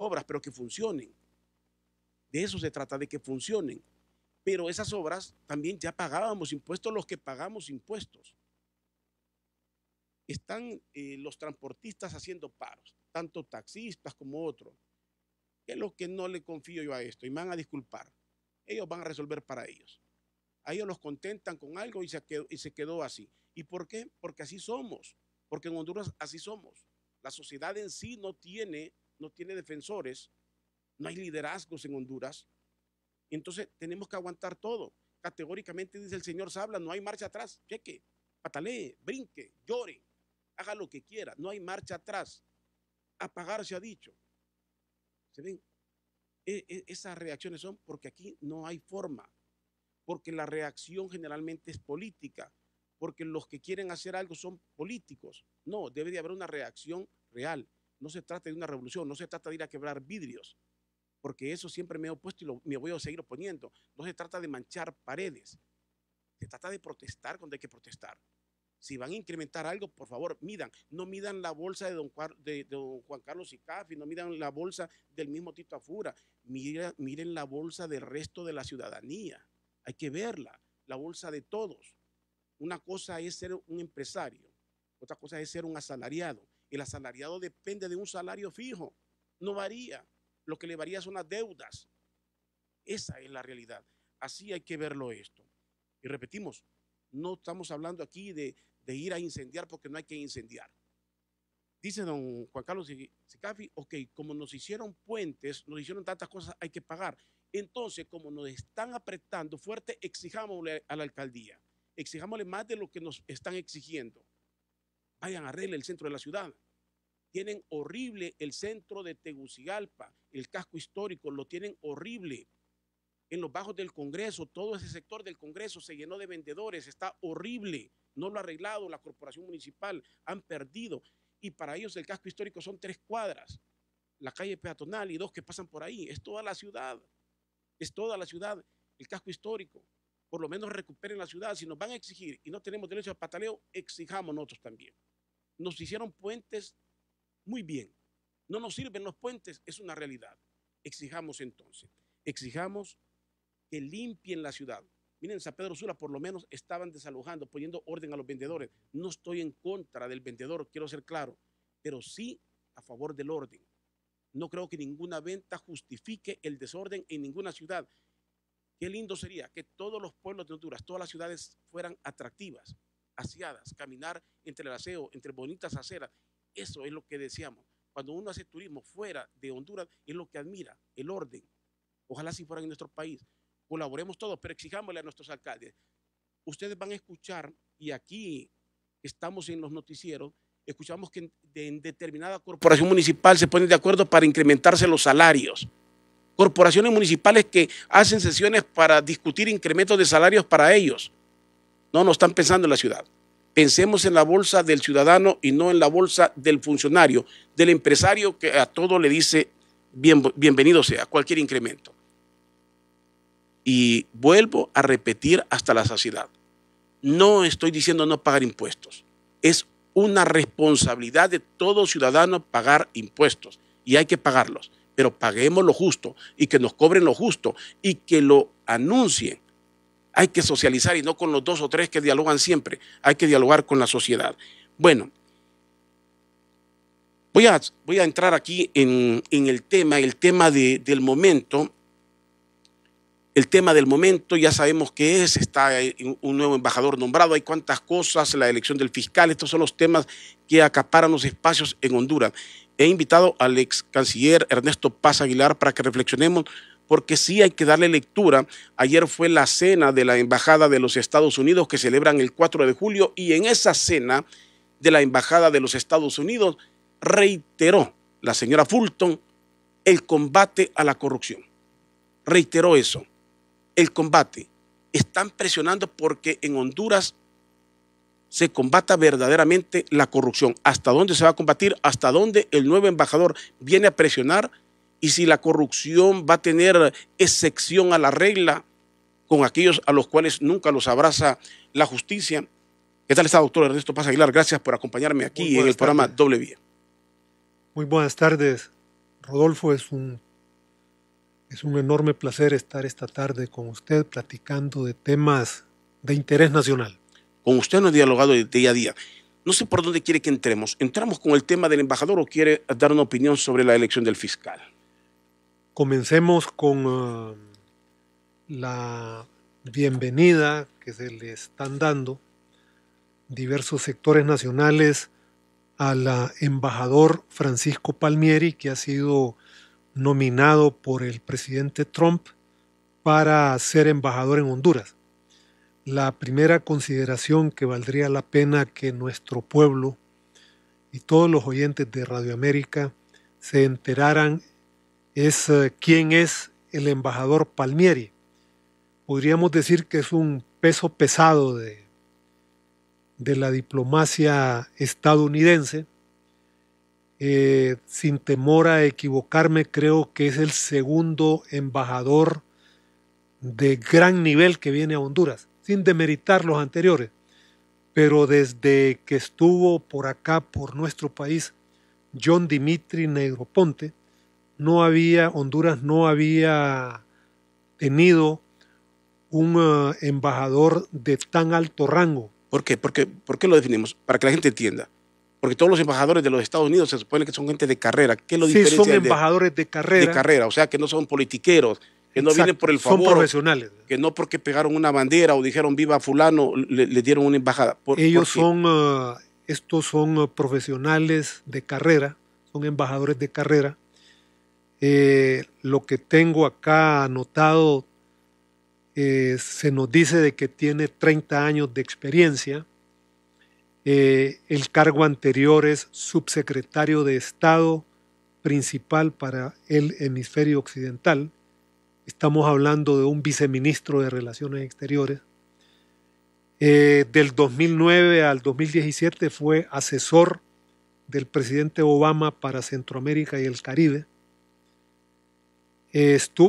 obras, pero que funcionen. De eso se trata, de que funcionen. Pero esas obras también ya pagábamos impuestos los que pagamos impuestos. Están los transportistas haciendo paros, tanto taxistas como otros. ¿Qué es lo que no le confío yo a esto? Y me van a disculpar. Ellos van a resolver para ellos. A ellos los contentan con algo y se quedó así. ¿Y por qué? Porque así somos. Porque en Honduras así somos. La sociedad en sí no tiene defensores, no hay liderazgos en Honduras. Entonces tenemos que aguantar todo. Categóricamente dice el señor Sabla, no hay marcha atrás. Cheque, patalee, brinque, llore, haga lo que quiera. No hay marcha atrás. Apagar se ha dicho. ¿Se ven? Esas reacciones son porque aquí no hay forma. Porque la reacción generalmente es política. Porque los que quieren hacer algo son políticos. No, debe de haber una reacción real. No se trata de una revolución, no se trata de ir a quebrar vidrios, porque eso siempre me he opuesto y me voy a seguir oponiendo. No se trata de manchar paredes, se trata de protestar cuando hay que protestar. Si van a incrementar algo, por favor, midan. No midan la bolsa de don Juan Carlos Sicafi, no midan la bolsa del mismo Tito Afura. Miren la bolsa del resto de la ciudadanía. Hay que verla, la bolsa de todos. Una cosa es ser un empresario, otra cosa es ser un asalariado. El asalariado depende de un salario fijo, no varía. Lo que le varía son las deudas. Esa es la realidad. Así hay que verlo esto. Y repetimos, no estamos hablando aquí de ir a incendiar porque no hay que incendiar. Dice don Juan Carlos Sicafi, ok, como nos hicieron puentes, nos hicieron tantas cosas, hay que pagar. Entonces, como nos están apretando fuerte, exijámosle a la alcaldía, exijámosle más de lo que nos están exigiendo. Vayan a arreglar el centro de la ciudad. Tienen horrible el centro de Tegucigalpa, el casco histórico, lo tienen horrible. En los bajos del Congreso, todo ese sector del Congreso se llenó de vendedores, está horrible. No lo ha arreglado la corporación municipal, han perdido. Y para ellos el casco histórico son 3 cuadras, la calle peatonal y 2 que pasan por ahí. Es toda la ciudad, el casco histórico. Por lo menos recuperen la ciudad. Si nos van a exigir y no tenemos derecho a pataleo, exijamos nosotros también. Nos hicieron puentes, muy bien. No nos sirven los puentes, es una realidad. Exijamos entonces, exijamos que limpien la ciudad. Miren, en San Pedro Sula por lo menos estaban desalojando, poniendo orden a los vendedores. No estoy en contra del vendedor, quiero ser claro, pero sí a favor del orden. No creo que ninguna venta justifique el desorden en ninguna ciudad. Qué lindo sería que todos los pueblos de Honduras, todas las ciudades fueran atractivas, aseadas, caminar entre el aseo, entre bonitas aceras. Eso es lo que deseamos. Cuando uno hace turismo fuera de Honduras, es lo que admira, el orden. Ojalá si fueran en nuestro país. Colaboremos todos, pero exijámosle a nuestros alcaldes. Ustedes van a escuchar, y aquí estamos en los noticieros, escuchamos que en determinada corporación municipal se ponen de acuerdo para incrementarse los salarios. Corporaciones municipales que hacen sesiones para discutir incrementos de salarios para ellos. No están pensando en la ciudad. Pensemos en la bolsa del ciudadano y no en la bolsa del funcionario, del empresario que a todo le dice bienvenido sea, cualquier incremento. Y vuelvo a repetir hasta la saciedad. No estoy diciendo no pagar impuestos. Es una responsabilidad de todo ciudadano pagar impuestos y hay que pagarlos, pero paguemos lo justo y que nos cobren lo justo y que lo anuncien. Hay que socializar y no con los 2 o 3 que dialogan siempre. Hay que dialogar con la sociedad. Bueno, voy a entrar aquí en el tema del momento. El tema del momento, ya sabemos qué es, está un nuevo embajador nombrado, hay cuantas cosas, la elección del fiscal, estos son los temas que acaparan los espacios en Honduras. He invitado al ex canciller Ernesto Paz Aguilar para que reflexionemos, porque sí hay que darle lectura. Ayer fue la cena de la Embajada de los Estados Unidos que celebran el 4 de julio y en esa cena de la Embajada de los Estados Unidos reiteró la señora Fulton el combate a la corrupción. Reiteró eso. El combate. Están presionando porque en Honduras se combata verdaderamente la corrupción. ¿Hasta dónde se va a combatir? ¿Hasta dónde el nuevo embajador viene a presionar? Y si la corrupción va a tener excepción a la regla con aquellos a los cuales nunca los abraza la justicia. ¿Qué tal está, doctor Ernesto Paz Aguilar? Gracias por acompañarme aquí en el programa Doble Vía. Muy buenas tardes, Rodolfo, es un enorme placer estar esta tarde con usted platicando de temas de interés nacional. Con usted no he dialogado de día a día. No sé por dónde quiere que entremos. ¿Entramos con el tema del embajador o quiere dar una opinión sobre la elección del fiscal? Comencemos con la bienvenida que se le están dando diversos sectores nacionales al embajador Francisco Palmieri, que ha sido nominado por el presidente Trump para ser embajador en Honduras. La primera consideración que valdría la pena que nuestro pueblo y todos los oyentes de Radio América se enteraran es quién es el embajador Palmieri. Podríamos decir que es un peso pesado de la diplomacia estadounidense. Sin temor a equivocarme, creo que es el segundo embajador de gran nivel que viene a Honduras, sin demeritar los anteriores. Pero desde que estuvo por acá, por nuestro país, John Dimitri Negroponte, Honduras no había tenido un embajador de tan alto rango. ¿Por qué? ¿Por qué lo definimos? Para que la gente entienda. Porque todos los embajadores de los Estados Unidos se supone que son gente de carrera. ¿Qué lo diferencia? Sí, son embajadores de carrera. De carrera, o sea, que no son politiqueros, que no vienen por el favor. Son profesionales. Que no porque pegaron una bandera o dijeron viva fulano, le dieron una embajada. Estos son profesionales de carrera, son embajadores de carrera. Lo que tengo acá anotado, se nos dice de que tiene 30 años de experiencia. El cargo anterior es subsecretario de Estado principal para el hemisferio occidental. Estamos hablando de un viceministro de Relaciones Exteriores. Del 2009 al 2017 fue asesor del presidente Obama para Centroamérica y el Caribe.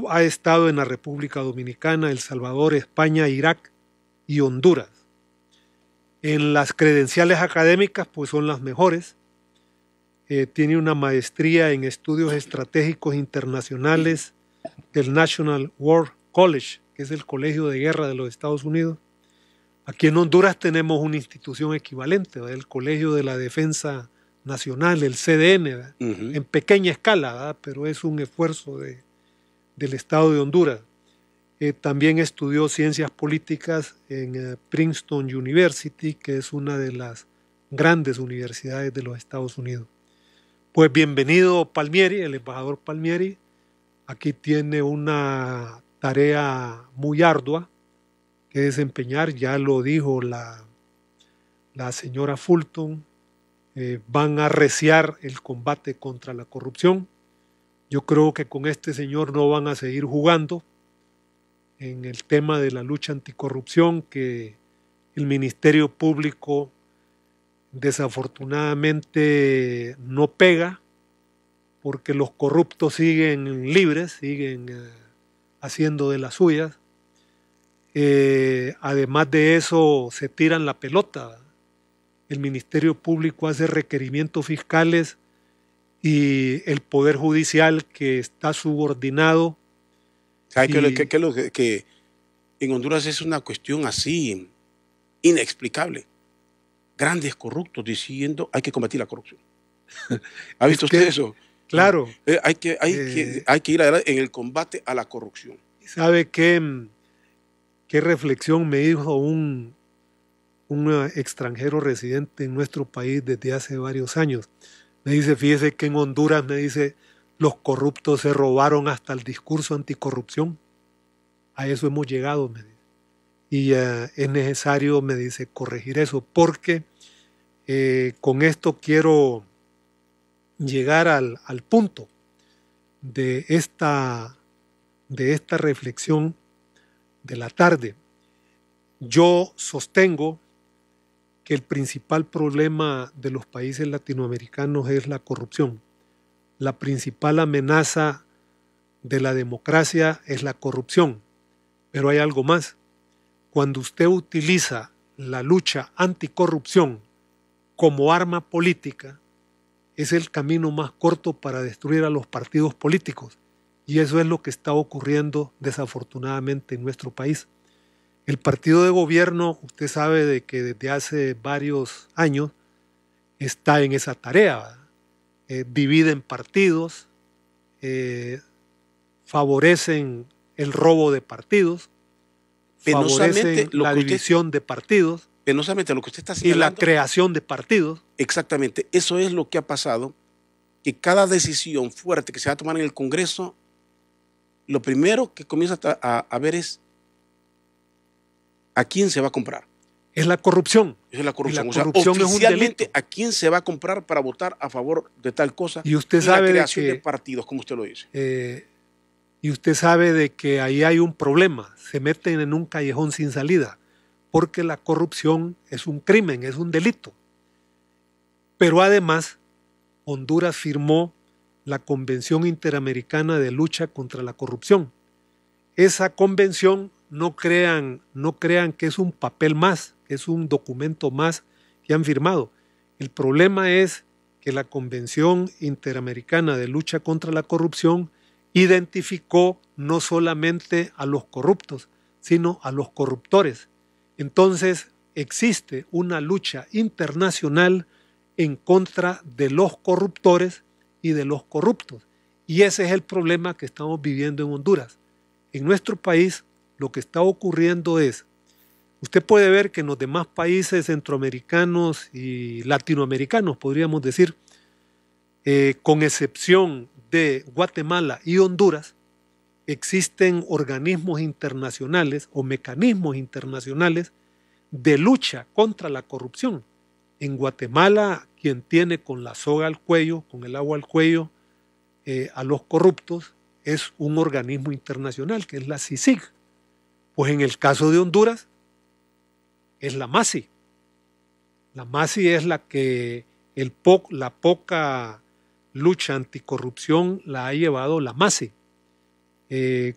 Ha estado en la República Dominicana, El Salvador, España, Irak y Honduras. En las credenciales académicas, pues son las mejores. Tiene una maestría en estudios estratégicos internacionales del National War College, que es el Colegio de Guerra de los Estados Unidos. Aquí en Honduras tenemos una institución equivalente, ¿verdad? El Colegio de la Defensa Nacional, el CDN, en pequeña escala, ¿verdad? Pero es un esfuerzo del Estado de Honduras. También estudió ciencias políticas en Princeton University, que es una de las grandes universidades de los Estados Unidos. Pues bienvenido Palmieri, el embajador Palmieri. Aquí tiene una tarea muy ardua que desempeñar, ya lo dijo la señora Fulton. Van a arreciar el combate contra la corrupción. Yo creo que con este señor no van a seguir jugando en el tema de la lucha anticorrupción, que el Ministerio Público desafortunadamente no pega, porque los corruptos siguen libres, siguen haciendo de las suyas. Además de eso, se tiran la pelota. El Ministerio Público hace requerimientos fiscales y el Poder Judicial, que está subordinado. ¿Sabe que en Honduras es una cuestión así inexplicable? Grandes corruptos diciendo hay que combatir la corrupción. ¿Ha visto usted eso? Claro. Hay que ir adelante en el combate a la corrupción. ¿Sabe qué reflexión me dijo un extranjero residente en nuestro país desde hace varios años? Me dice, fíjese que en Honduras, me dice, los corruptos se robaron hasta el discurso anticorrupción. A eso hemos llegado, me dice. Y es necesario, me dice, corregir eso, porque con esto quiero llegar al punto de esta reflexión de la tarde. Yo sostengo que el principal problema de los países latinoamericanos es la corrupción. La principal amenaza de la democracia es la corrupción. Pero hay algo más. Cuando usted utiliza la lucha anticorrupción como arma política, es el camino más corto para destruir a los partidos políticos. Y eso es lo que está ocurriendo desafortunadamente en nuestro país. El partido de gobierno, usted sabe de que desde hace varios años está en esa tarea. Dividen partidos, favorecen el robo de partidos, favorecen la división de partidos, penosamente lo que usted está señalando, y la creación de partidos. Exactamente, eso es lo que ha pasado, que cada decisión fuerte que se va a tomar en el Congreso, lo primero que comienza a ver es a quién se va a comprar. Es la corrupción. Es la corrupción. La corrupción oficialmente, es un delito. ¿A quién se va a comprar para votar a favor de tal cosa? Y usted sabe la creación de de partidos, como usted lo dice. Y usted sabe de que ahí hay un problema. Se meten en un callejón sin salida, porque la corrupción es un crimen, es un delito. Pero además, Honduras firmó la Convención Interamericana de Lucha contra la Corrupción. Esa convención, no crean que es un papel más, es un documento más que han firmado. El problema es que la Convención Interamericana de Lucha contra la Corrupción identificó no solamente a los corruptos, sino a los corruptores. Entonces existe una lucha internacional en contra de los corruptores y de los corruptos. Y ese es el problema que estamos viviendo en Honduras. En nuestro país lo que está ocurriendo es, usted puede ver que en los demás países centroamericanos y latinoamericanos, podríamos decir, con excepción de Guatemala y Honduras, existen organismos internacionales o mecanismos internacionales de lucha contra la corrupción. En Guatemala, quien tiene con la soga al cuello, con el agua al cuello, a los corruptos, es un organismo internacional, que es la CICIG. Pues en el caso de Honduras, es la MASI. La MASI es la que la poca lucha anticorrupción la ha llevado la MASI, de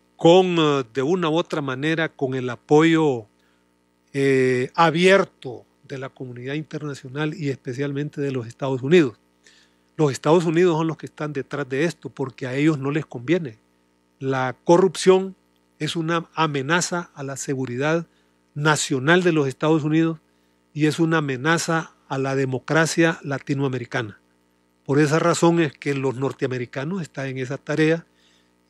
una u otra manera, con el apoyo abierto de la comunidad internacional y especialmente de los Estados Unidos. Los Estados Unidos son los que están detrás de esto porque a ellos no les conviene. La corrupción es una amenaza a la seguridad nacional de los Estados Unidos y es una amenaza a la democracia latinoamericana. Por esa razón es que los norteamericanos están en esa tarea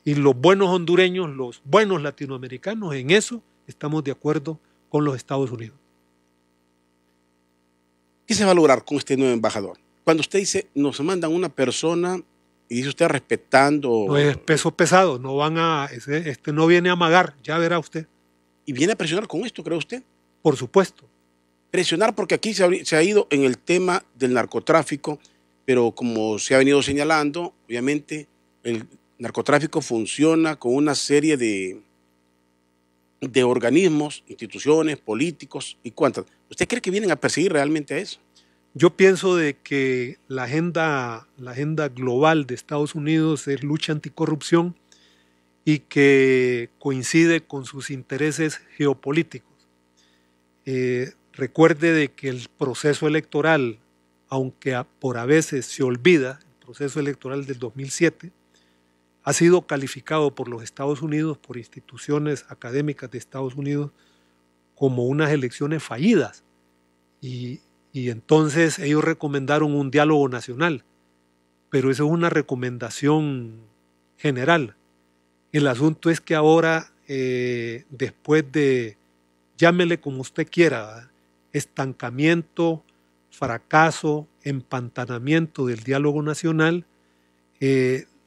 y los buenos hondureños, los buenos latinoamericanos, en eso estamos de acuerdo con los Estados Unidos. ¿Qué se va a lograr con este nuevo embajador? Cuando usted dice, nos mandan una persona y dice usted respetando... No es peso pesado, no no viene a amagar, ya verá usted. ¿Y viene a presionar con esto, cree usted? Por supuesto. Presionar porque aquí se ha ido en el tema del narcotráfico, pero como se ha venido señalando, obviamente el narcotráfico funciona con una serie de organismos, instituciones, políticos y cuantas. ¿Usted cree que vienen a perseguir realmente a eso? Yo pienso de que la agenda global de Estados Unidos es lucha anticorrupción y que coincide con sus intereses geopolíticos. Recuerde de que el proceso electoral, aunque por a veces se olvida, el proceso electoral del 2007, ha sido calificado por los Estados Unidos, por instituciones académicas de Estados Unidos, como unas elecciones fallidas. Y entonces ellos recomendaron un diálogo nacional, pero eso es una recomendación general. El asunto es que ahora, después de, llámele como usted quiera, ¿verdad?, estancamiento, fracaso, empantanamiento del diálogo nacional,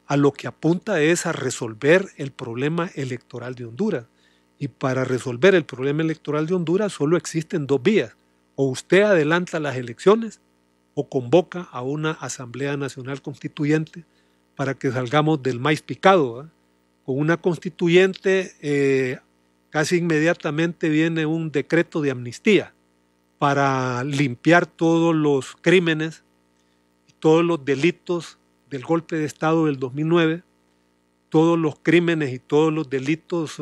a lo que apunta es a resolver el problema electoral de Honduras. Y para resolver el problema electoral de Honduras solo existen dos vías. O usted adelanta las elecciones o convoca a una Asamblea Nacional Constituyente para que salgamos del maíz picado, ¿verdad? Con una constituyente casi inmediatamente viene un decreto de amnistía para limpiar todos los crímenes, todos los delitos del golpe de Estado del 2009, todos los crímenes y todos los delitos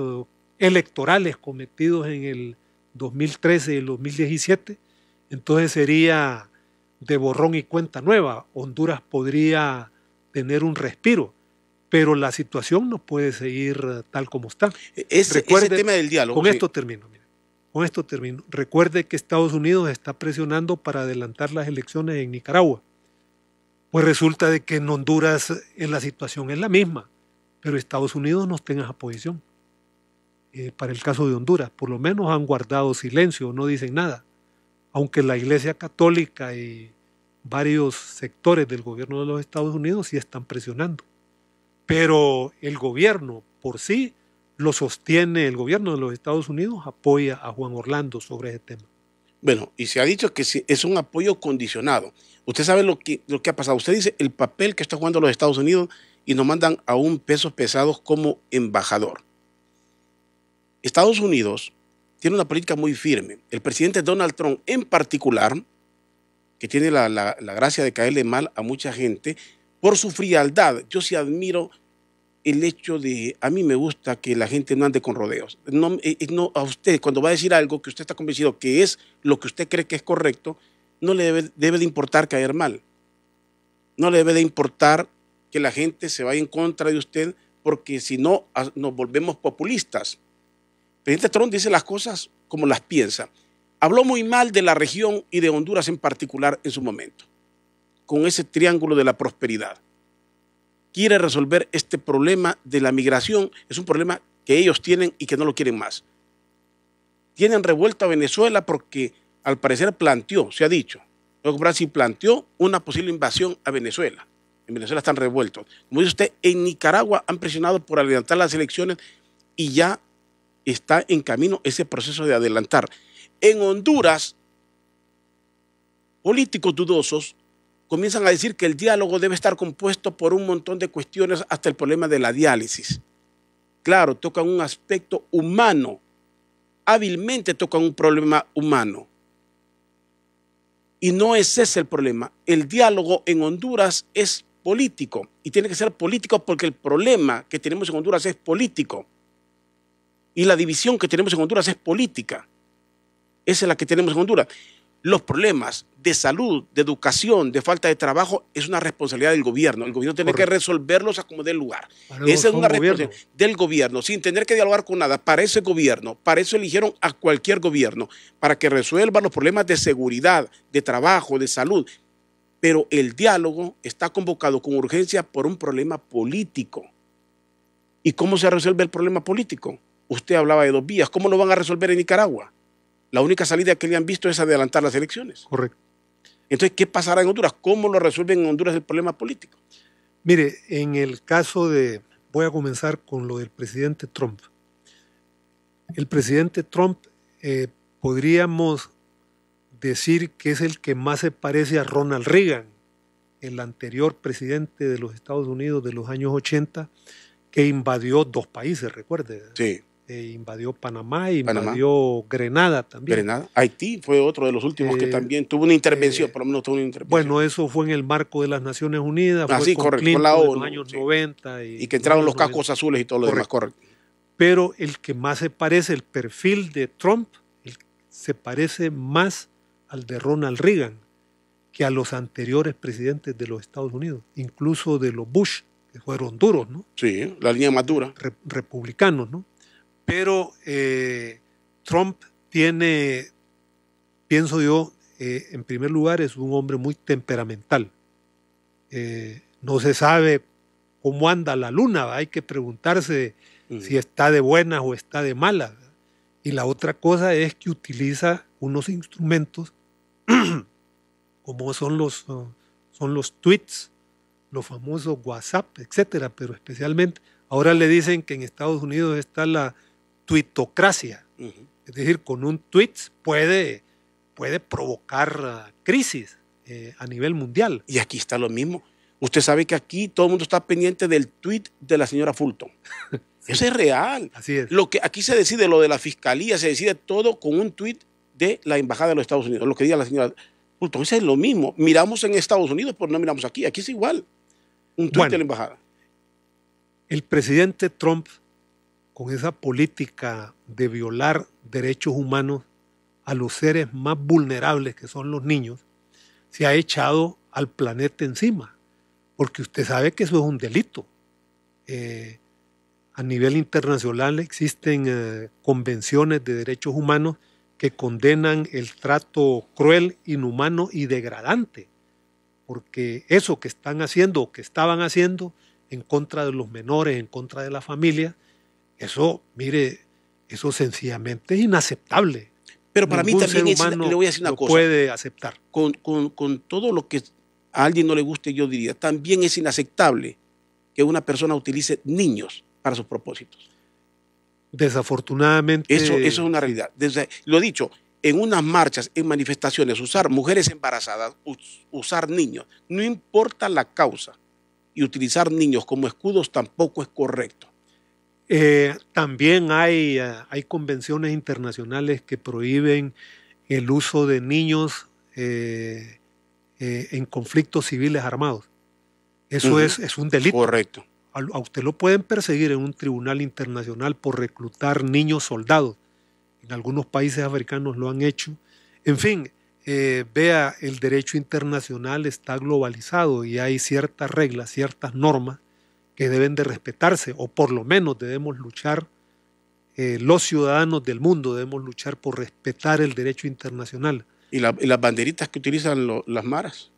electorales cometidos en el 2013 y el 2017. Entonces sería de borrón y cuenta nueva. Honduras podría tener un respiro, pero la situación no puede seguir tal como está. Ese tema del diálogo. Con esto termino. Mira, con esto termino. Recuerde que Estados Unidos está presionando para adelantar las elecciones en Nicaragua. Pues resulta de que en Honduras la situación es la misma, pero Estados Unidos no está en esa posición. Para el caso de Honduras, por lo menos han guardado silencio, no dicen nada, aunque la Iglesia Católica y varios sectores del gobierno de los Estados Unidos sí están presionando. Pero el gobierno por sí lo sostiene, el gobierno de los Estados Unidos apoya a Juan Orlando sobre ese tema. Bueno, y se ha dicho que es un apoyo condicionado. Usted sabe lo que ha pasado. Usted dice el papel que está jugando los Estados Unidos y nos mandan a un pesos pesados como embajador. Estados Unidos tiene una política muy firme. El presidente Donald Trump en particular, que tiene la gracia de caerle mal a mucha gente, por su frialdad. Yo sí admiro el hecho de, a mí me gusta que la gente no ande con rodeos. No, a usted, cuando va a decir algo que usted está convencido que es lo que usted cree que es correcto, no le debe de importar caer mal. No le debe de importar que la gente se vaya en contra de usted, porque si no, nos volvemos populistas. El presidente Trump dice las cosas como las piensa. Habló muy mal de la región y de Honduras en particular en su momento, con ese triángulo de la prosperidad. Quiere resolver este problema de la migración. Es un problema que ellos tienen y que no lo quieren más. Tienen revuelta a Venezuela porque al parecer se ha dicho, luego Brasil planteó una posible invasión a Venezuela. En Venezuela están revueltos. Como dice usted, en Nicaragua han presionado por adelantar las elecciones y ya está en camino ese proceso de adelantar. En Honduras, políticos dudosos comienzan a decir que el diálogo debe estar compuesto por un montón de cuestiones, hasta el problema de la diálisis. Claro, tocan un aspecto humano, hábilmente tocan un problema humano. Y no es ese el problema. El diálogo en Honduras es político y tiene que ser político porque el problema que tenemos en Honduras es político. Y la división que tenemos en Honduras es política. Esa es la que tenemos en Honduras. Los problemas de salud, de educación, de falta de trabajo, es una responsabilidad del gobierno. El gobierno tiene que resolverlos a como dé lugar. Esa es una responsabilidad del gobierno, sin tener que dialogar con nada. Para ese gobierno, para eso eligieron a cualquier gobierno, para que resuelva los problemas de seguridad, de trabajo, de salud. Pero el diálogo está convocado con urgencia por un problema político. ¿Y cómo se resuelve el problema político? Usted hablaba de 2 vías. ¿Cómo lo van a resolver en Nicaragua? La única salida que le han visto es adelantar las elecciones. Correcto. Entonces, ¿qué pasará en Honduras? ¿Cómo lo resuelven en Honduras el problema político? Mire, en el caso de, voy a comenzar con lo del presidente Trump. El presidente Trump podríamos decir que es el que más se parece a Ronald Reagan, el anterior presidente de los Estados Unidos de los años 80, que invadió 2 países, recuerde. Sí. Invadió Panamá y invadió Grenada también. Grenada. Haití fue otro de los últimos que también tuvo una intervención, por lo menos tuvo una intervención. Bueno, eso fue en el marco de las Naciones Unidas, fue sí, con correcto, Clinton con la ONU, en los años 90. Y que entraron los cascos azules y todo lo demás, correcto. Pero el que más se parece, el perfil de Trump, se parece más al de Ronald Reagan que a los anteriores presidentes de los Estados Unidos, incluso de los Bush, que fueron duros, ¿no? Sí, la línea más dura. Republicanos, ¿no? Pero Trump tiene, pienso yo, en primer lugar es un hombre muy temperamental. No se sabe cómo anda la luna, hay que preguntarse si está de buenas o está de malas. Y la otra cosa es que utiliza unos instrumentos como son los tweets, los famosos WhatsApp, etcétera, pero especialmente ahora le dicen que en Estados Unidos está la tuitocracia, es decir, con un tweet puede provocar crisis a nivel mundial. Y aquí está lo mismo. Usted sabe que aquí todo el mundo está pendiente del tweet de la señora Fulton. Sí. Eso es real. Así es. Lo que aquí se decide, lo de la fiscalía, se decide todo con un tweet de la embajada de los Estados Unidos, lo que diga la señora Fulton. Eso es lo mismo. Miramos en Estados Unidos, pero no miramos aquí. Aquí es igual. Un tweet de la embajada. El presidente Trump, con esa política de violar derechos humanos a los seres más vulnerables, que son los niños, se ha echado al planeta encima, porque usted sabe que eso es un delito. A nivel internacional existen convenciones de derechos humanos que condenan el trato cruel, inhumano y degradante, porque eso que están haciendo o que estaban haciendo en contra de los menores, en contra de la familia, eso, mire, eso sencillamente es inaceptable. Pero para mí también le voy a decir una cosa. Puede aceptar. Con todo lo que a alguien no le guste, yo diría, también es inaceptable que una persona utilice niños para sus propósitos. Desafortunadamente. Eso es una realidad. Lo he dicho, en unas marchas, en manifestaciones, usar mujeres embarazadas, usar niños, no importa la causa, y utilizar niños como escudos tampoco es correcto. También hay convenciones internacionales que prohíben el uso de niños en conflictos civiles armados. Eso es un delito. Correcto. A usted lo pueden perseguir en un tribunal internacional por reclutar niños soldados. En algunos países africanos lo han hecho. En fin, vea, el derecho internacional está globalizado y hay ciertas reglas, ciertas normas que deben de respetarse, o por lo menos debemos luchar, los ciudadanos del mundo debemos luchar por respetar el derecho internacional. ¿Y las banderitas que utilizan las maras?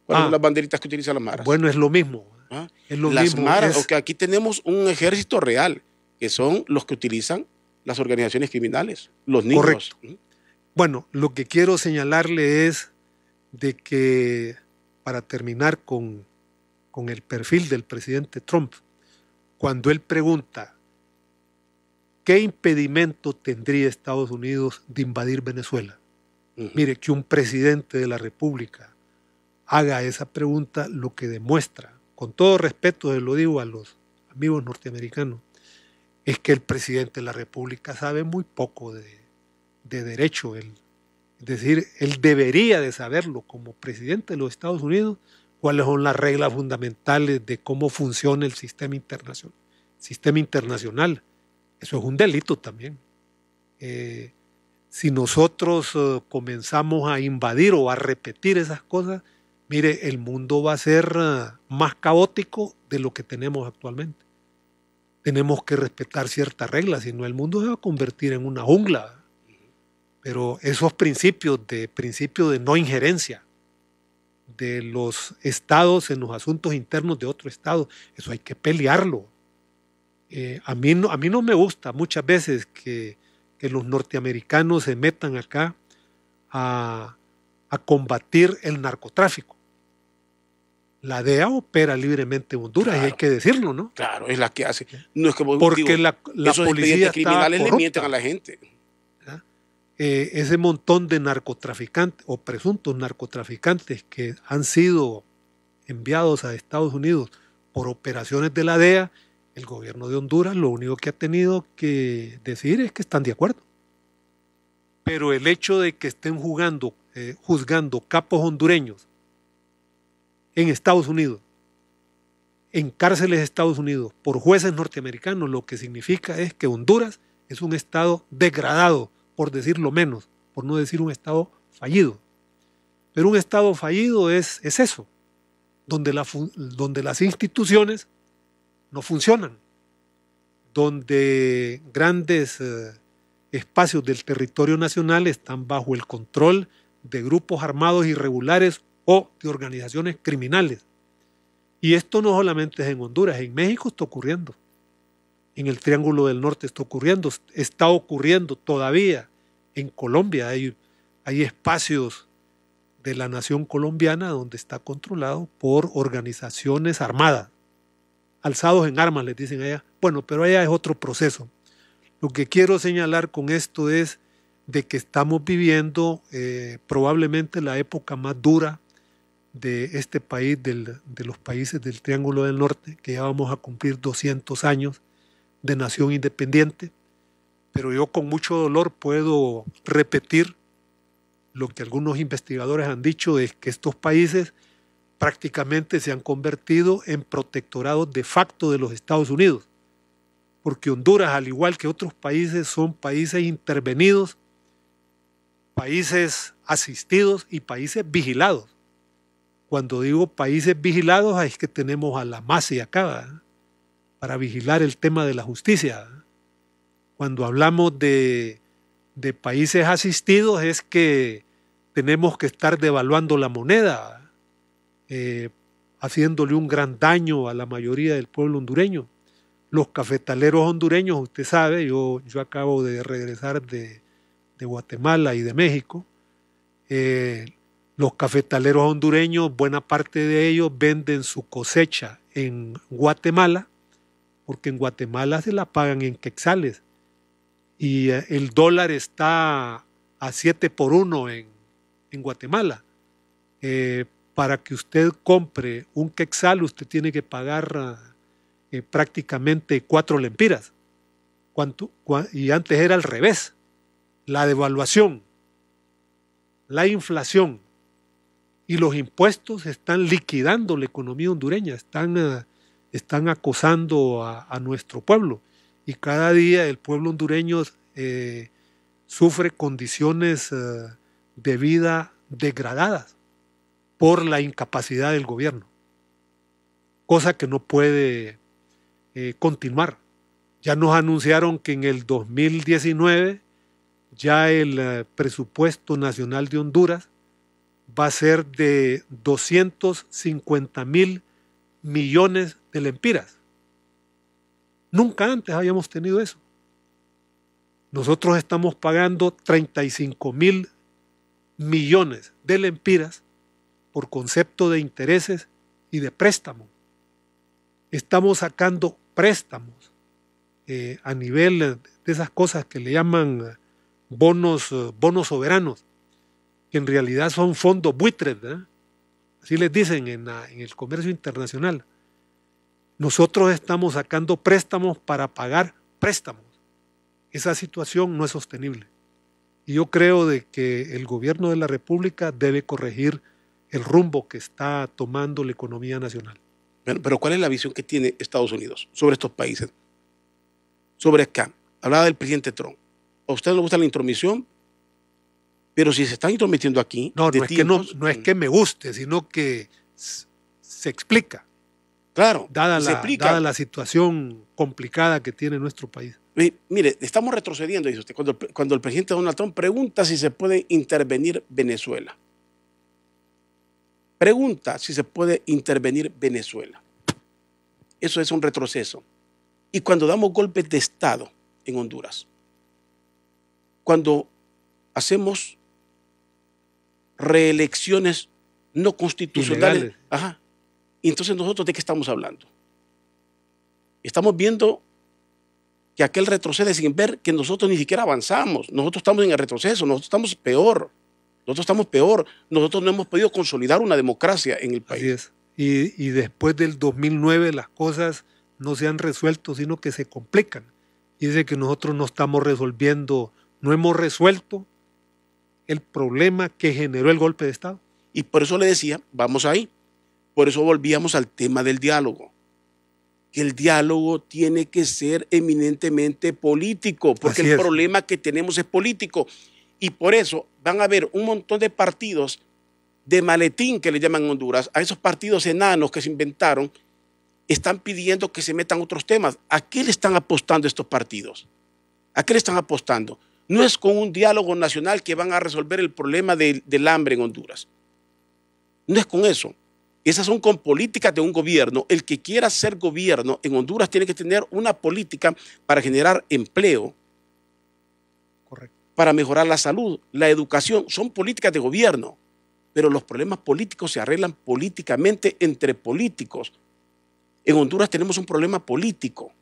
¿Cuáles son las banderitas que utilizan las maras? Bueno, es lo mismo. ¿Ah? Es lo las mismo. maras, okay, aquí tenemos un ejército real, que son los que utilizan las organizaciones criminales, los niños. Correcto. Bueno, lo que quiero señalarle es de que, para terminar con el perfil del presidente Trump, cuando él pregunta ¿qué impedimento tendría Estados Unidos de invadir Venezuela? Mire, que un presidente de la República haga esa pregunta, lo que demuestra, con todo respeto se lo digo a los amigos norteamericanos, es que el presidente de la República sabe muy poco de derecho. Es decir, él debería de saberlo como presidente de los Estados Unidos, cuáles son las reglas fundamentales de cómo funciona el sistema internacional. Eso es un delito también. Si nosotros comenzamos a invadir o a repetir esas cosas, mire, el mundo va a ser más caótico de lo que tenemos actualmente. Tenemos que respetar ciertas reglas, si no el mundo se va a convertir en una jungla. Pero esos principios de no injerencia de los estados en los asuntos internos de otro estado, eso hay que pelearlo. A mí no me gusta muchas veces que los norteamericanos se metan acá a combatir el narcotráfico. La DEA opera libremente en Honduras, claro, y hay que decirlo, ¿no? Claro, es la que hace. No es que porque la esos policía criminales le mienten a la gente. Ese montón de narcotraficantes o presuntos narcotraficantes que han sido enviados a Estados Unidos por operaciones de la DEA, el gobierno de Honduras lo único que ha tenido que decir es que están de acuerdo. Pero el hecho de que estén juzgando capos hondureños en Estados Unidos, en cárceles de Estados Unidos, por jueces norteamericanos, lo que significa es que Honduras es un estado degradado, por decirlo menos, por no decir un estado fallido. Pero un estado fallido es eso, donde las instituciones no funcionan, donde grandes espacios del territorio nacional están bajo el control de grupos armados irregulares o de organizaciones criminales. Y esto no solamente es en Honduras, en México está ocurriendo. En el Triángulo del Norte está ocurriendo todavía. En Colombia hay espacios de la nación colombiana donde está controlado por organizaciones armadas, alzados en armas, les dicen allá. Bueno, pero allá es otro proceso. Lo que quiero señalar con esto es de que estamos viviendo probablemente la época más dura de este país, de los países del Triángulo del Norte, que ya vamos a cumplir 200 años de nación independiente, pero yo con mucho dolor puedo repetir lo que algunos investigadores han dicho, es que estos países prácticamente se han convertido en protectorados de facto de los Estados Unidos, porque Honduras, al igual que otros países, son países intervenidos, países asistidos y países vigilados. Cuando digo países vigilados, es que tenemos a la MASI acá, ¿verdad?, para vigilar el tema de la justicia, ¿verdad? Cuando hablamos de países asistidos, es que tenemos que estar devaluando la moneda, haciéndole un gran daño a la mayoría del pueblo hondureño. Los cafetaleros hondureños, usted sabe, yo acabo de regresar de Guatemala y de México. Los cafetaleros hondureños, buena parte de ellos venden su cosecha en Guatemala, porque en Guatemala se la pagan en quetzales y el dólar está a 7 por 1 en Guatemala. Para que usted compre un quetzal, usted tiene que pagar prácticamente 4 lempiras. Y antes era al revés. La devaluación, la inflación y los impuestos están liquidando la economía hondureña, están acosando a nuestro pueblo. Y cada día el pueblo hondureño sufre condiciones de vida degradadas por la incapacidad del gobierno, cosa que no puede continuar. Ya nos anunciaron que en el 2019 ya el presupuesto nacional de Honduras va a ser de 250,000 millones de lempiras. Nunca antes habíamos tenido eso. Nosotros estamos pagando 35,000 millones de lempiras por concepto de intereses y de préstamos. Estamos sacando préstamos a nivel de esas cosas que le llaman bonos soberanos, que en realidad son fondos buitres, ¿verdad? Así les dicen en el comercio internacional. Nosotros estamos sacando préstamos para pagar préstamos. Esa situación no es sostenible. Y yo creo de que el gobierno de la República debe corregir el rumbo que está tomando la economía nacional. Pero ¿cuál es la visión que tiene Estados Unidos sobre estos países? Sobre acá. Hablaba del presidente Trump. A usted no le gusta la intromisión, pero si se están intrometiendo aquí... No es que me guste, sino que se explica. Claro, dada la situación complicada que tiene nuestro país. Mire, estamos retrocediendo, dice usted, cuando el presidente Donald Trump pregunta si se puede intervenir Venezuela. Pregunta si se puede intervenir Venezuela. Eso es un retroceso. Y cuando damos golpes de Estado en Honduras, cuando hacemos reelecciones no constitucionales, ajá, y entonces nosotros ¿de qué estamos hablando? Estamos viendo que aquel retrocede sin ver que nosotros ni siquiera avanzamos. Nosotros estamos en el retroceso, nosotros estamos peor. Nosotros no hemos podido consolidar una democracia en el país. Así es. Y después del 2009 las cosas no se han resuelto, sino que se complican. Y dice que nosotros no estamos resolviendo, no hemos resuelto el problema que generó el golpe de Estado. Y por eso le decía, vamos ahí. Por eso volvíamos al tema del diálogo. Que el diálogo tiene que ser eminentemente político, porque el problema que tenemos es político. Y por eso van a haber un montón de partidos de maletín que le llaman en Honduras, a esos partidos enanos que se inventaron, están pidiendo que se metan otros temas. ¿A qué le están apostando estos partidos? ¿A qué le están apostando? No es con un diálogo nacional que van a resolver el problema del hambre en Honduras. No es con eso. Esas son con políticas de un gobierno. El que quiera ser gobierno en Honduras tiene que tener una política para generar empleo. Correcto. Para mejorar la salud, la educación. Son políticas de gobierno. Pero los problemas políticos se arreglan políticamente entre políticos. En Honduras tenemos un problema político.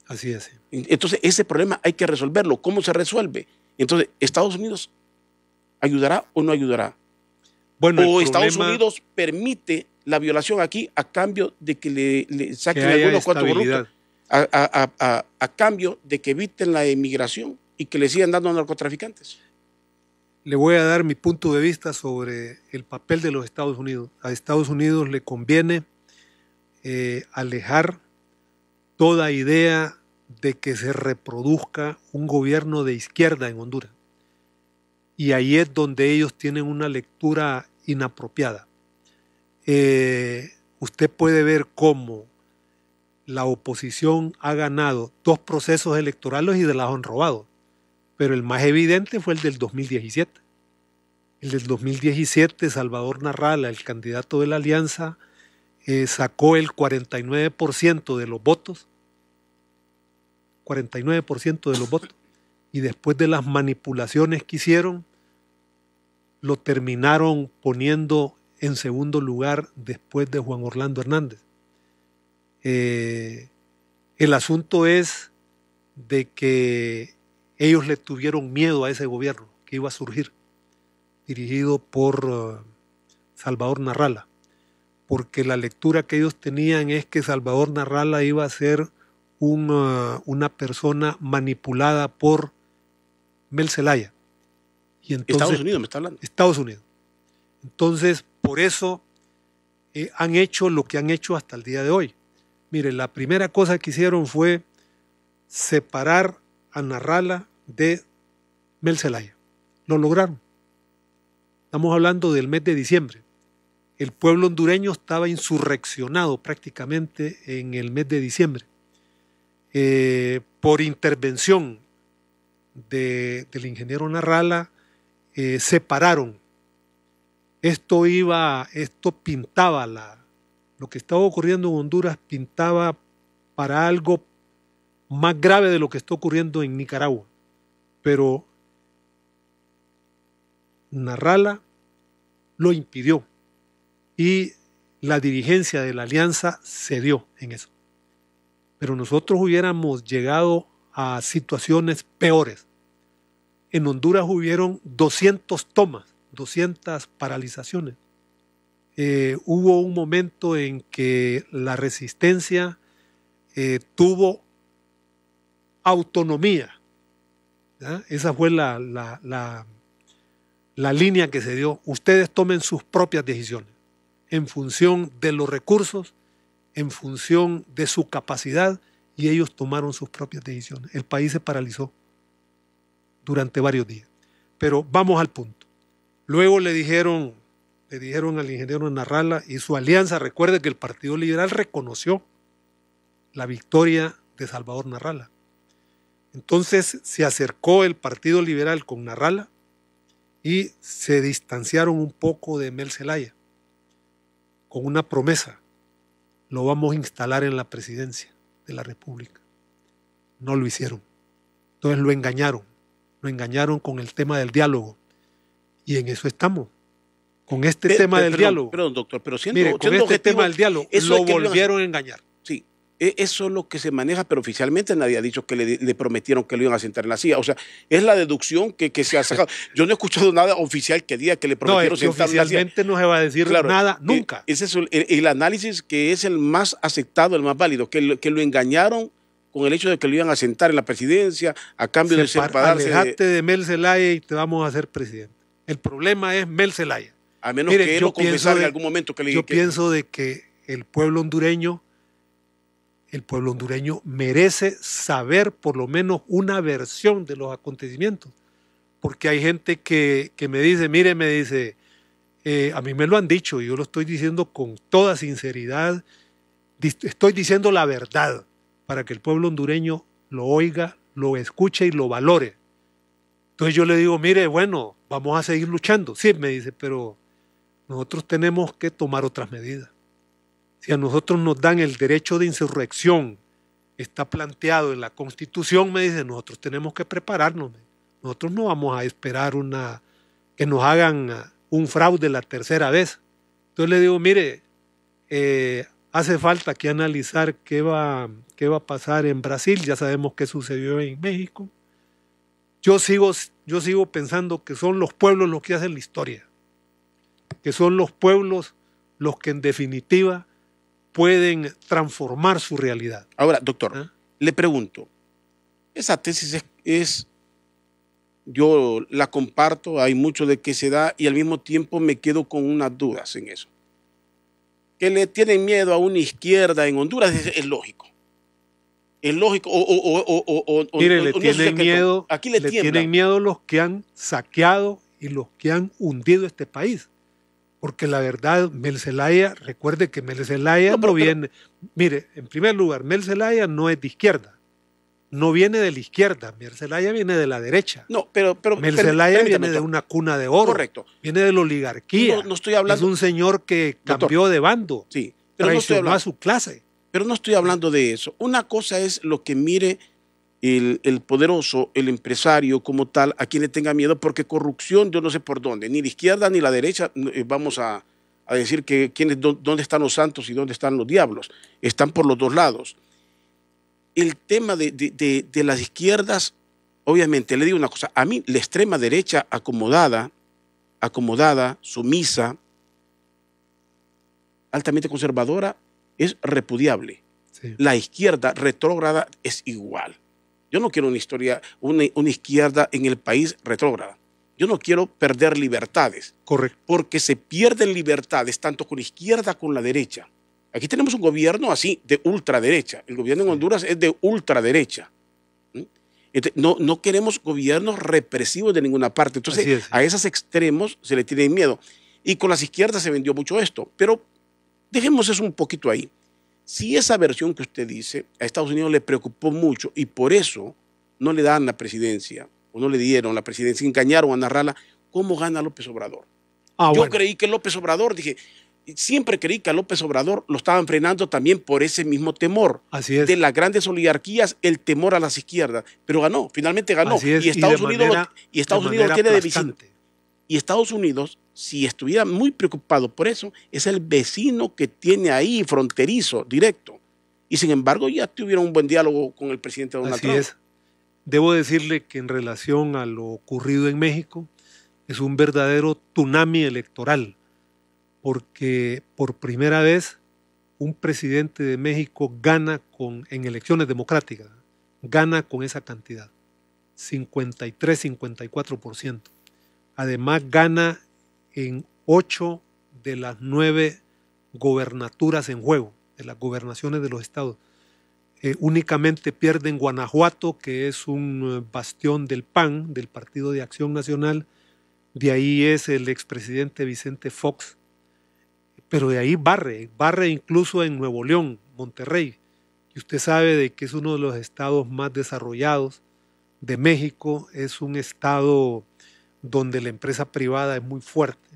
Así es. Entonces, ese problema hay que resolverlo. ¿Cómo se resuelve? Entonces, ¿Estados Unidos ayudará o no ayudará? Bueno, o Estados Unidos permite la violación aquí a cambio de que le saquen algunos cuantos corruptos, a cambio de que eviten la emigración y que le sigan dando a narcotraficantes. Le voy a dar mi punto de vista sobre el papel de los Estados Unidos. A Estados Unidos le conviene alejar toda idea de que se reproduzca un gobierno de izquierda en Honduras. Y ahí es donde ellos tienen una lectura inapropiada. usted puede ver cómo la oposición ha ganado 2 procesos electorales y se las han robado. Pero el más evidente fue el del 2017. El del 2017, Salvador Narrala, el candidato de la alianza, sacó el 49% de los votos. 49% de los votos. Y después de las manipulaciones que hicieron, lo terminaron poniendo en segundo lugar después de Juan Orlando Hernández. El asunto es de que ellos le tuvieron miedo a ese gobierno que iba a surgir, dirigido por Salvador Narrala, porque la lectura que ellos tenían es que Salvador Narrala iba a ser una persona manipulada por Mel Zelaya. Y entonces, Estados Unidos me está hablando. Estados Unidos. Entonces, por eso han hecho lo que han hecho hasta el día de hoy. Mire, la primera cosa que hicieron fue separar a Narrala de Mel Zelaya. Lo lograron. Estamos hablando del mes de diciembre. El pueblo hondureño estaba insurreccionado prácticamente en el mes de diciembre. Por intervención del ingeniero Narrala, separaron. Esto pintaba lo que estaba ocurriendo en Honduras, pintaba para algo más grave de lo que está ocurriendo en Nicaragua. Pero Narrala lo impidió y la dirigencia de la alianza cedió en eso. Pero nosotros hubiéramos llegado a situaciones peores. En Honduras hubieron 200 tomas, 200 paralizaciones. Hubo un momento en que la resistencia tuvo autonomía. ¿Ya? Esa fue la línea que se dio. Ustedes tomen sus propias decisiones en función de los recursos, en función de su capacidad, y ellos tomaron sus propias decisiones. El país se paralizó durante varios días. Pero vamos al punto. Luego le dijeron al ingeniero Narrala y su alianza, recuerde que el Partido Liberal reconoció la victoria de Salvador Narrala. Entonces se acercó el Partido Liberal con Narrala y se distanciaron un poco de Mel Zelaya con una promesa: lo vamos a instalar en la presidencia de la República. No lo hicieron. Entonces lo engañaron con el tema del diálogo, y en eso estamos. Con este tema del diálogo. Perdón, doctor, pero mire, con este tema del diálogo lo volvieron a engañar. Sí, eso es lo que se maneja, pero oficialmente nadie ha dicho que le prometieron que lo iban a sentar en la silla. O sea, es la deducción que se ha sacado. Yo no he escuchado nada oficial que diga que le prometieron sentar en la silla. Oficialmente no se va a decir nada nunca. Ese es el análisis que es el más aceptado, el más válido, que lo engañaron con el hecho de que lo iban a sentar en la presidencia a cambio de separarse. Alejate de Mel Zelaya y te vamos a hacer presidente. El problema es Mel Zelaya. A menos que él lo confesara en algún momento que le Yo pienso de que el pueblo hondureño merece saber por lo menos una versión de los acontecimientos. Porque hay gente que me dice, mire, a mí me lo han dicho y yo lo estoy diciendo con toda sinceridad, estoy diciendo la verdad para que el pueblo hondureño lo oiga, lo escuche y lo valore. Entonces yo le digo, mire, bueno, vamos a seguir luchando. Sí, me dice, pero nosotros tenemos que tomar otras medidas. Si a nosotros nos dan el derecho de insurrección, está planteado en la Constitución, me dice, nosotros tenemos que prepararnos. Nosotros no vamos a esperar que nos hagan un fraude la tercera vez. Entonces le digo, mire, hace falta que analizar qué va a pasar en Brasil. Ya sabemos qué sucedió en México. Yo sigo pensando que son los pueblos los que hacen la historia, que son los pueblos los que en definitiva pueden transformar su realidad. Ahora, doctor, le pregunto, esa tesis yo la comparto, hay mucho de que se da y al mismo tiempo me quedo con unas dudas en eso. Que le tienen miedo a una izquierda en Honduras es lógico. Es lógico. Mire, le tienen miedo, aquí le tienen miedo los que han saqueado y los que han hundido este país. Porque la verdad, Mel Zelaya, recuerde que Mel Zelaya no viene, mire, en primer lugar, Mel Zelaya no es de izquierda, no viene de la izquierda, Mel Zelaya viene de la derecha. No, pero Mel Zelaya viene de doctor. una cuna de oro. Correcto. Viene de la oligarquía. No estoy hablando. Es un señor que cambió de bando. Sí, pero traicionó a su clase. Pero no estoy hablando de eso. Una cosa es lo que mire el poderoso, el empresario como tal, a quien le tenga miedo, porque corrupción yo no sé por dónde, ni la izquierda ni la derecha, vamos a decir que dónde están los santos y dónde están los diablos. Están por los dos lados. El tema de las izquierdas, obviamente, le digo una cosa, a mí la extrema derecha acomodada, sumisa, altamente conservadora, es repudiable. Sí. La izquierda retrógrada es igual. Yo no quiero una izquierda en el país retrógrada. Yo no quiero perder libertades. Correcto. Porque se pierden libertades tanto con la izquierda como con la derecha. Aquí tenemos un gobierno así, de ultraderecha. El gobierno en Honduras es de ultraderecha. No queremos gobiernos represivos de ninguna parte. Entonces, a esos extremos se le tiene miedo. Y con las izquierdas se vendió mucho esto. Pero dejemos eso un poquito ahí. Si esa versión que usted dice a Estados Unidos le preocupó mucho y por eso no le dan la presidencia o no le dieron la presidencia, engañaron a narrarla, ¿cómo gana López Obrador? Yo creí que López Obrador, siempre creí que a López Obrador lo estaban frenando también por ese mismo temor. Así es. De las grandes oligarquías, el temor a las izquierdas, pero ganó, finalmente ganó. Y Estados Unidos tiene de visita. Y Estados Unidos, si estuviera muy preocupado por eso, es el vecino que tiene ahí, fronterizo, directo. Y sin embargo, ya tuvieron un buen diálogo con el presidente Donald Trump. Así es. Debo decirle que en relación a lo ocurrido en México, es un verdadero tsunami electoral, porque por primera vez un presidente de México gana en elecciones democráticas, gana con esa cantidad, 53-54%. Además gana en 8 de las 9 gobernaturas en juego, de las gobernaciones de los estados. Únicamente pierde en Guanajuato, que es un bastión del PAN, del Partido de Acción Nacional. De ahí es el expresidente Vicente Fox. Pero de ahí barre incluso en Nuevo León, Monterrey. Y usted sabe de que es uno de los estados más desarrollados de México. Es un estado donde la empresa privada es muy fuerte.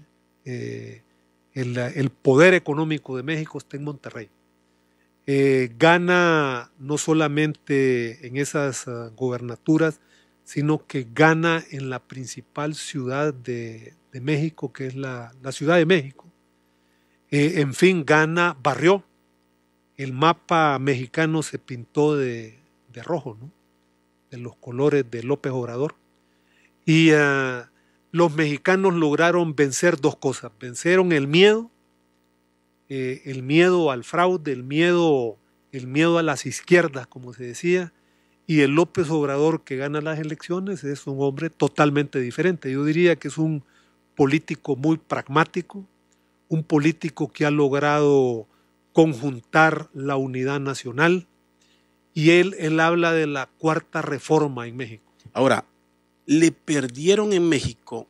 El poder económico de México está en Monterrey. Gana no solamente en esas gobernaturas, sino que gana en la principal ciudad de México, que es la Ciudad de México. En fin, barrió. El mapa mexicano se pintó de rojo, ¿no? De los colores de López Obrador. Y los mexicanos lograron vencer dos cosas. Vencieron el miedo al fraude, el miedo a las izquierdas, como se decía, y el López Obrador que gana las elecciones es un hombre totalmente diferente. Yo diría que es un político muy pragmático, un político que ha logrado conjuntar la unidad nacional, y él habla de la cuarta reforma en México. Ahora, le perdieron en México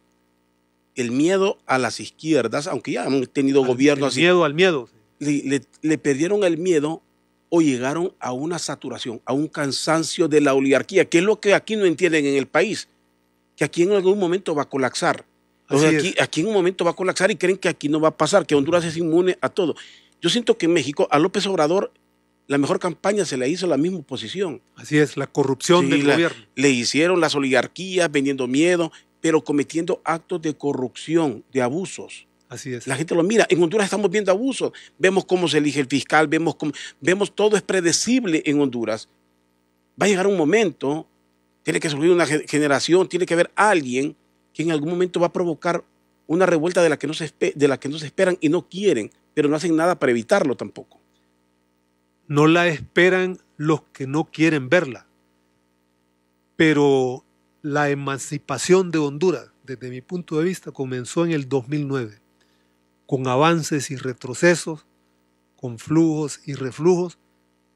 el miedo a las izquierdas, aunque ya han tenido gobiernos así. Miedo al miedo. Le perdieron el miedo o llegaron a una saturación, a un cansancio de la oligarquía, que es lo que aquí no entienden en el país, que aquí en algún momento va a colapsar. Entonces aquí en un momento va a colapsar y creen que aquí no va a pasar, que Honduras es inmune a todo. Yo siento que en México a López Obrador la mejor campaña se le hizo a la misma oposición. Así es, la corrupción del gobierno. Le hicieron las oligarquías vendiendo miedo, pero cometiendo actos de corrupción, de abusos. Así es. La gente lo mira. En Honduras estamos viendo abusos. Vemos cómo se elige el fiscal, vemos todo es predecible en Honduras. Va a llegar un momento, tiene que surgir una generación, tiene que haber alguien que en algún momento va a provocar una revuelta de la que no se esperan y no quieren, pero no hacen nada para evitarlo tampoco. No la esperan los que no quieren verla. Pero la emancipación de Honduras, desde mi punto de vista, comenzó en el 2009, con avances y retrocesos, con flujos y reflujos,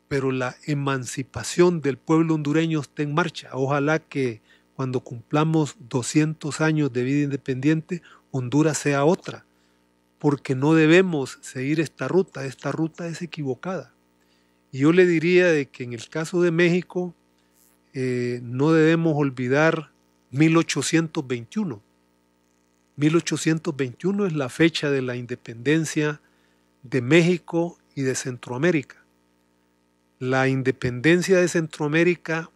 pero la emancipación del pueblo hondureño está en marcha. Ojalá que cuando cumplamos 200 años de vida independiente, Honduras sea otra, porque no debemos seguir esta ruta es equivocada. Y yo le diría de que en el caso de México no debemos olvidar 1821. 1821 es la fecha de la independencia de México y de Centroamérica. La independencia de Centroamérica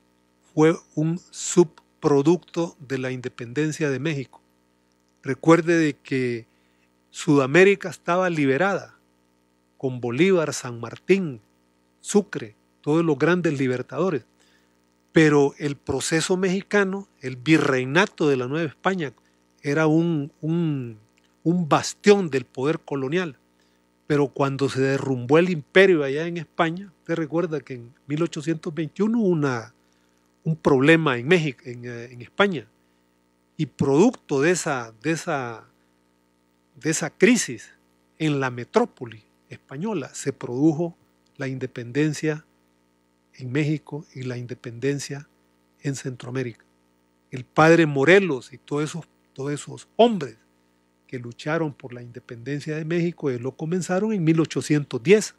fue un subproducto de la independencia de México. Recuerde de que Sudamérica estaba liberada con Bolívar, San Martín, Sucre, todos los grandes libertadores. Pero el proceso mexicano, el virreinato de la Nueva España, era un bastión del poder colonial. Pero cuando se derrumbó el imperio allá en España, usted recuerda que en 1821 hubo un problema en México, en España, y producto de esa crisis en la metrópoli española se produjo la independencia en México y la independencia en Centroamérica. El padre Morelos y todos esos hombres que lucharon por la independencia de México, lo comenzaron en 1810,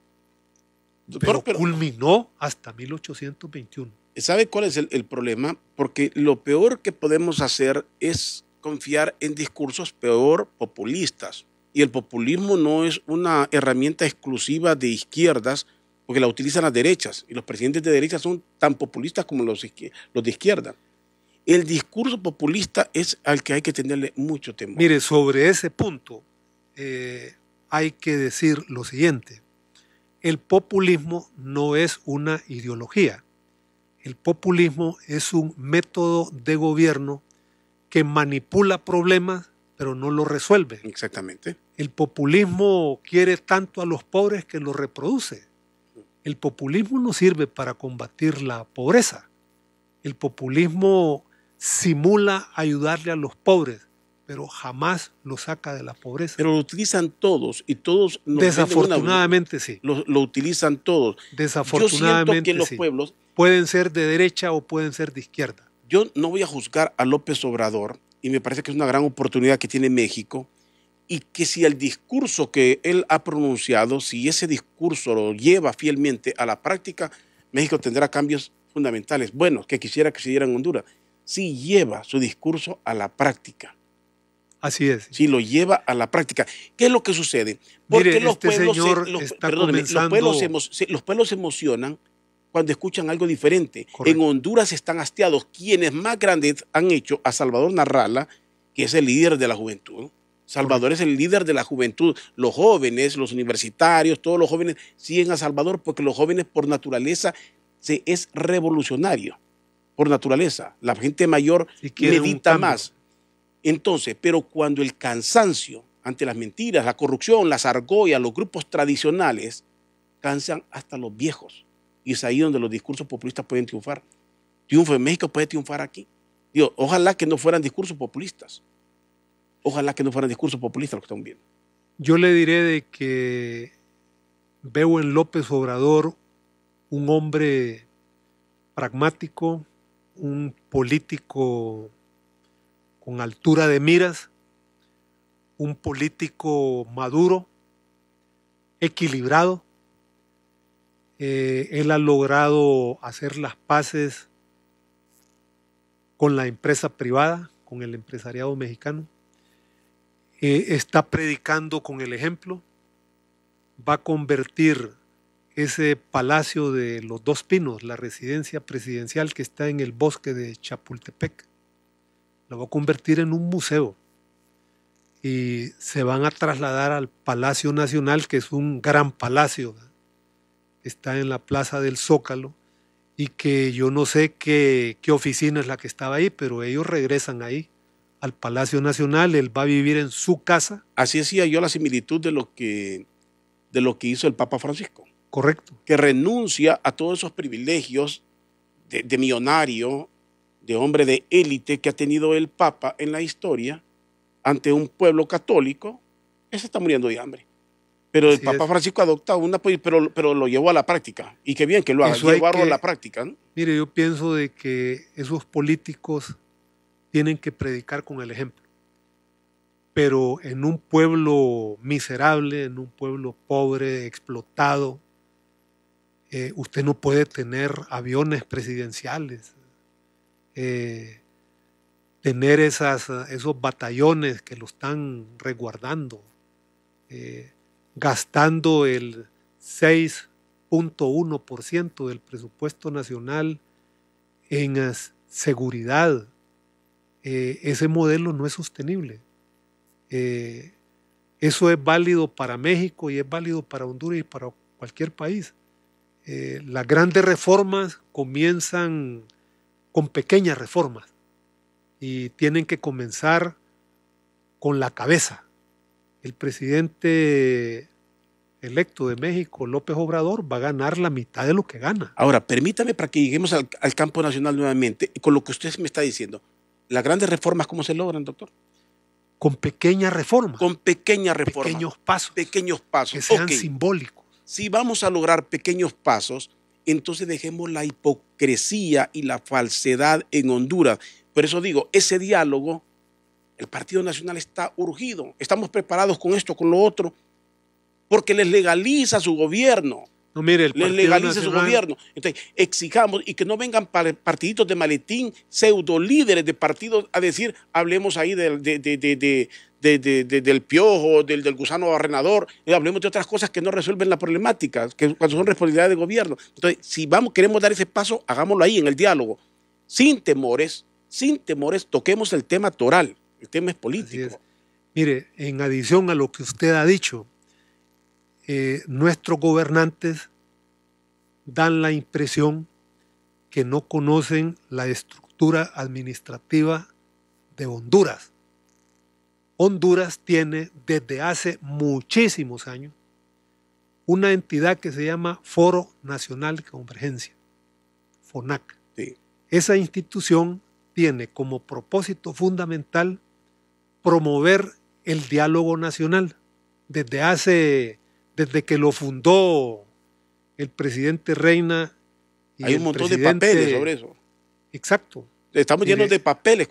pero culminó hasta 1821. ¿Sabe cuál es el problema? Porque lo peor que podemos hacer es confiar en discursos peor populistas. Y el populismo no es una herramienta exclusiva de izquierdas, porque la utilizan las derechas. Y los presidentes de derecha son tan populistas como los de izquierda. El discurso populista es al que hay que tenerle mucho temor. Mire, sobre ese punto hay que decir lo siguiente. El populismo no es una ideología. El populismo es un método de gobierno que manipula problemas, pero no los resuelve. Exactamente. El populismo quiere tanto a los pobres que los reproduce. El populismo no sirve para combatir la pobreza. El populismo simula ayudarle a los pobres, pero jamás lo saca de la pobreza. Pero lo utilizan todos y todos... Desafortunadamente sí. Lo utilizan todos. Desafortunadamente yo siento que los pueblos... pueden ser de derecha o pueden ser de izquierda. Yo no voy a juzgar a López Obrador y me parece que es una gran oportunidad que tiene México y que si el discurso que él ha pronunciado, si ese discurso lo lleva fielmente a la práctica, México tendrá cambios fundamentales, buenos, que quisiera que se dieran en Honduras. Si lleva su discurso a la práctica. Así es. Si lo lleva a la práctica. ¿Qué es lo que sucede? Porque mire, los pueblos se emocionan cuando escuchan algo diferente. Correcto. En Honduras están hastiados. Quienes más grandes han hecho a Salvador Narrala, que es el líder de la juventud. Salvador es el líder de la juventud. Los jóvenes, los universitarios, todos los jóvenes siguen a Salvador porque los jóvenes por naturaleza es revolucionario. Por naturaleza. La gente mayor medita más. Entonces, pero cuando el cansancio ante las mentiras, la corrupción, las argollas, los grupos tradicionales, cansan hasta los viejos. Y es ahí donde los discursos populistas pueden triunfar. Triunfo en México puede triunfar aquí. Digo, ojalá que no fueran discursos populistas. Ojalá que no fueran discursos populistas lo que están viendo. Yo le diré de que veo en López Obrador un hombre pragmático, un político con altura de miras, un político maduro, equilibrado. Él ha logrado hacer las paces con la empresa privada, con el empresariado mexicano. Está predicando con el ejemplo. Va a convertir ese Palacio de los Dos Pinos, la residencia presidencial que está en el bosque de Chapultepec, lo va a convertir en un museo y se van a trasladar al Palacio Nacional, que es un gran palacio, que está en la Plaza del Zócalo y que yo no sé qué oficina es la que estaba ahí, pero ellos regresan ahí al Palacio Nacional. Él va a vivir en su casa. Así hacía yo la similitud de lo que hizo el Papa Francisco. Correcto. Que renuncia a todos esos privilegios de millonario, de hombre de élite que ha tenido el Papa en la historia ante un pueblo católico que se está muriendo de hambre. Pero el Papa Francisco adopta pero lo llevó a la práctica. Y qué bien que lo haga, llevarlo a la práctica, ¿no? Mire, yo pienso de que esos políticos tienen que predicar con el ejemplo. pero en un pueblo miserable, en un pueblo pobre, explotado, usted no puede tener aviones presidenciales, tener esos batallones que lo están resguardando, gastando el 6.1% del presupuesto nacional en seguridad. Ese modelo no es sostenible. Eso es válido para México y es válido para Honduras y para cualquier país. Las grandes reformas comienzan con pequeñas reformas y tienen que comenzar con la cabeza. El presidente electo de México, López Obrador, va a ganar la mitad de lo que gana. Ahora, permítame para que lleguemos al campo nacional nuevamente, con lo que usted me está diciendo. ¿Las grandes reformas cómo se logran, doctor? Con pequeñas reformas. Con pequeñas reformas. Pequeños pasos. Pequeños pasos. Que sean simbólicos. Si vamos a lograr pequeños pasos, entonces dejemos la hipocresía y la falsedad en Honduras. Por eso digo, ese diálogo, el Partido Nacional está urgido. Estamos preparados con esto, con lo otro, porque les legaliza su gobierno. No, mire, les legaliza su gobierno. Entonces, exijamos y que no vengan partiditos de maletín, pseudo líderes de partidos a decir, hablemos ahí del piojo, del gusano barrenador, hablemos de otras cosas que no resuelven la problemática, que cuando son responsabilidad del gobierno. Entonces, si queremos dar ese paso, hagámoslo ahí en el diálogo, sin temores, toquemos el tema toral, el tema es político. Es. Mire, en adición a lo que usted ha dicho, nuestros gobernantes dan la impresión que no conocen la estructura administrativa de Honduras. Honduras tiene desde hace muchísimos años una entidad que se llama Foro Nacional de Convergencia, FONAC. Sí. Esa institución tiene como propósito fundamental promover el diálogo nacional. Desde que lo fundó el presidente Reina. Y hay un montón de papeles sobre eso. Exacto. Estamos llenos de papeles.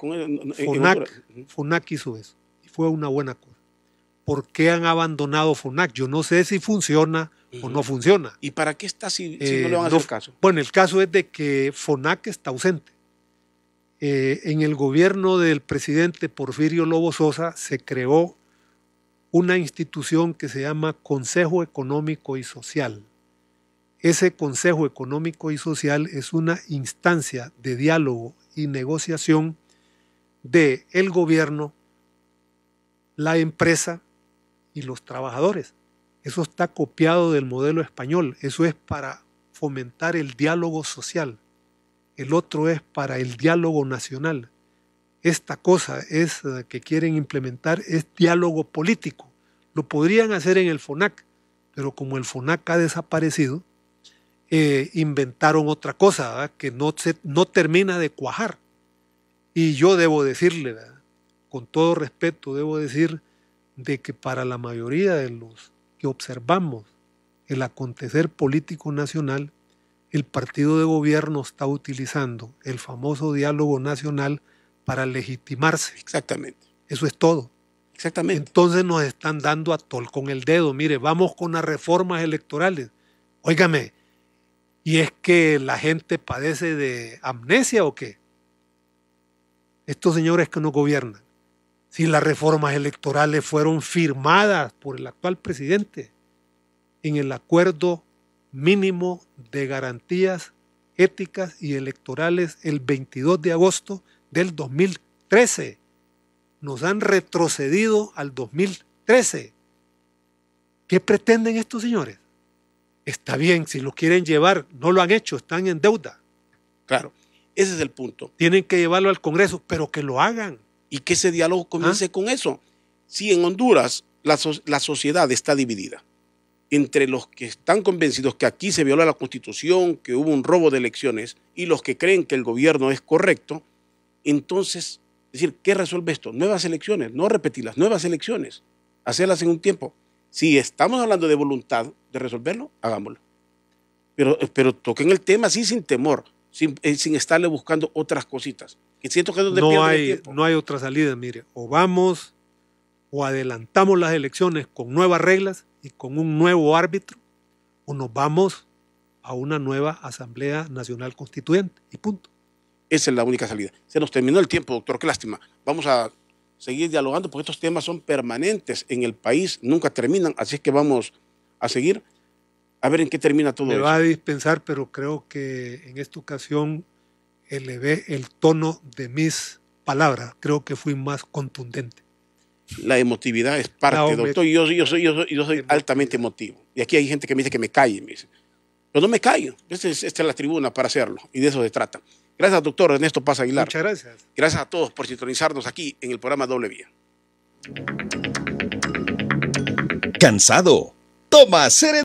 FONAC hizo eso. Y fue una buena cosa. ¿Por qué han abandonado FONAC? Yo no sé si funciona o no funciona. ¿Y para qué está si no le van a hacer caso? Bueno, el caso es de que FONAC está ausente. En el gobierno del presidente Porfirio Lobo Sosa se creó una institución que se llama Consejo Económico y Social. Ese Consejo Económico y Social es una instancia de diálogo y negociación de el gobierno, la empresa y los trabajadores. Eso está copiado del modelo español. Eso es para fomentar el diálogo social. El otro es para el diálogo nacional. Esta cosa que quieren implementar es diálogo político. Lo podrían hacer en el FONAC, pero como el FONAC ha desaparecido, inventaron otra cosa, ¿verdad?, que no termina de cuajar. Y yo debo decirle, ¿verdad?, con todo respeto, debo decir de que para la mayoría de los que observamos el acontecer político nacional, el partido de gobierno está utilizando el famoso diálogo nacional para legitimarse. Exactamente. Eso es todo. Exactamente. Entonces nos están dando a tol con el dedo. Mire, vamos con las reformas electorales. Óigame, ¿y es que la gente padece de amnesia o qué? Estos señores que nos gobiernan, si las reformas electorales fueron firmadas por el actual presidente en el acuerdo mínimo de garantías éticas y electorales el 22 de agosto del 2013. Nos han retrocedido al 2013. ¿Qué pretenden estos señores? Está bien, si lo quieren llevar, no lo han hecho, están en deuda. Claro, ese es el punto. Tienen que llevarlo al Congreso, pero que lo hagan. Y que ese diálogo comience con eso. Si en Honduras la sociedad está dividida entre los que están convencidos que aquí se violó la Constitución, que hubo un robo de elecciones, y los que creen que el gobierno es correcto, entonces, es decir, ¿qué resuelve esto? Nuevas elecciones, no repetirlas, nuevas elecciones, hacerlas en un tiempo. Si estamos hablando de voluntad de resolverlo, hagámoslo. Pero toquen el tema así sin temor, sin estarle buscando otras cositas. Que siento que es donde pierde el tiempo. No hay otra salida, mire, o vamos o adelantamos las elecciones con nuevas reglas y con un nuevo árbitro, o nos vamos a una nueva Asamblea Nacional Constituyente, y punto. Esa es la única salida. Se nos terminó el tiempo, doctor, qué lástima. Vamos a seguir dialogando porque estos temas son permanentes en el país, nunca terminan, así es que vamos a seguir a ver en qué termina todo eso. Me va a dispensar, pero creo que en esta ocasión elevé el tono de mis palabras, creo que fui más contundente. La emotividad es parte, doctor, y yo soy altamente emotivo. Y aquí hay gente que me dice que me calle, me dice. Pero no me callo, esta es la tribuna para hacerlo, y de eso se trata. Gracias, doctor Ernesto Paz Aguilar. Muchas gracias. Gracias a todos por sintonizarnos aquí en el programa Doble Vía. ¿Cansado? Toma Serenade.